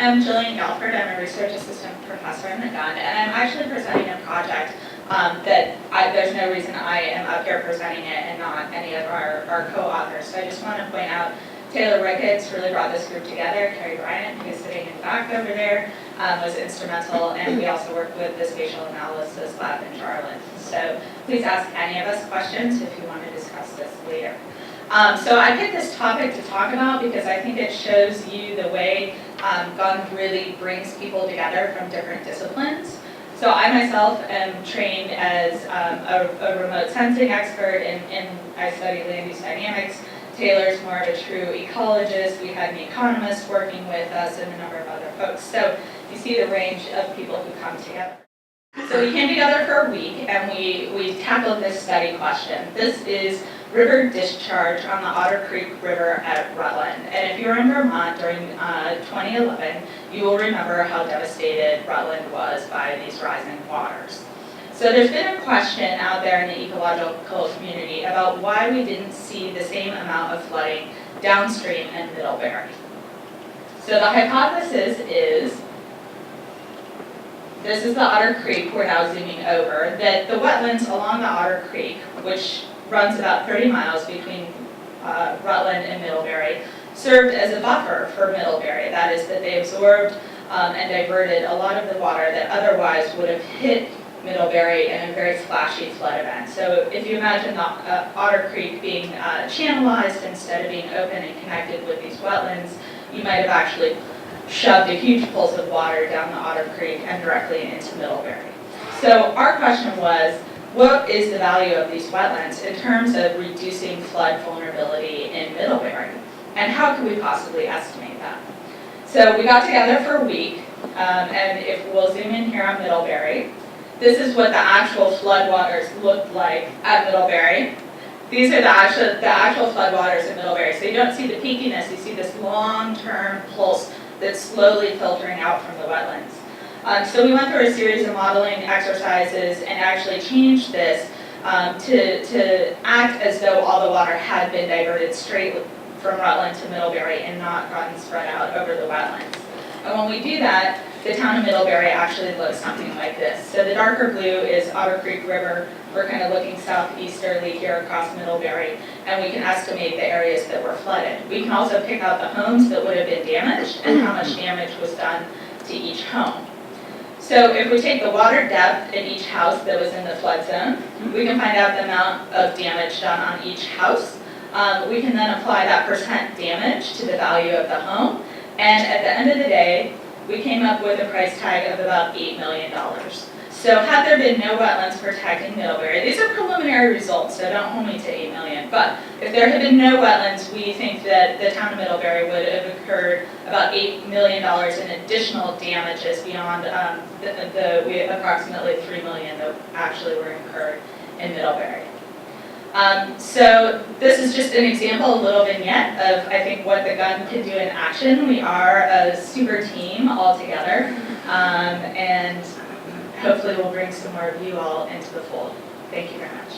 am Gillian Galford. I'm a research assistant professor in the GUN, and I'm actually presenting a project there's no reason I am up here presenting it and not any of our co-authors. So I just want to point out Taylor Ricketts really brought this group together. Carrie Bryant, who's sitting in the back over there, was instrumental, and we also worked with the spatial analysis lab in Charlotte. So please ask any of us questions if you want to discuss this later. So I picked this topic to talk about because I think it shows you the way GUN really brings people together from different disciplines. So I myself am trained as a remote sensing expert, and I study land use dynamics. Taylor's more of a true ecologist. We had an economist working with us and a number of other folks. So you see the range of people who come together. So we came together for a week and we tackled this study question. This is river discharge on the Otter Creek River at Rutland. And if you're in Vermont during 2011, you will remember how devastated Rutland was by these rising waters. So there's been a question out there in the ecological community about why we didn't see the same amount of flooding downstream in Middlebury. So the hypothesis is, this is the Otter Creek we're now zooming over, that the wetlands along the Otter Creek, which runs about 30 miles between Rutland and Middlebury, served as a buffer for Middlebury. That is, that they absorbed and diverted a lot of the water that otherwise would have hit Middlebury in a very flashy flood event. So if you imagine the Otter Creek being channelized instead of being open and connected with these wetlands, you might have actually shoved a huge pulse of water down the Otter Creek and directly into Middlebury. So our question was, what is the value of these wetlands in terms of reducing flood vulnerability in Middlebury? And how could we possibly estimate that? So we got together for a week, and if we'll zoom in here on Middlebury, this is what the actual floodwaters looked like at Middlebury. These are the actual floodwaters in Middlebury. So you don't see the peakiness, you see this long-term pulse that's slowly filtering out from the wetlands. So we went through a series of modeling exercises and actually changed this to act as though all the water had been diverted straight from Rutland to Middlebury and not gotten spread out over the wetlands. And when we do that, the town of Middlebury actually looks something like this. So the darker blue is Otter Creek River. We're kind of looking southeasterly here across Middlebury, and we can estimate the areas that were flooded. We can also pick out the homes that would have been damaged and how much damage was done to each home. So if we take the water depth in each house that was in the flood zone, we can find out the amount of damage done on each house. We can then apply that percent damage to the value of the home, and at the end of the day, we came up with a price tag of about $8 million. So had there been no wetlands protecting Middlebury, these are preliminary results, so don't hold me to $8 million, but if there had been no wetlands, we think that the town of Middlebury would have incurred about $8 million in additional damages beyond we approximately $3 million that actually were incurred in Middlebury. So this is just an example, a little vignette of, I think, what the GUN can do in action. We are a super team all together, and hopefully we'll bring some more of you all into the fold. Thank you very much.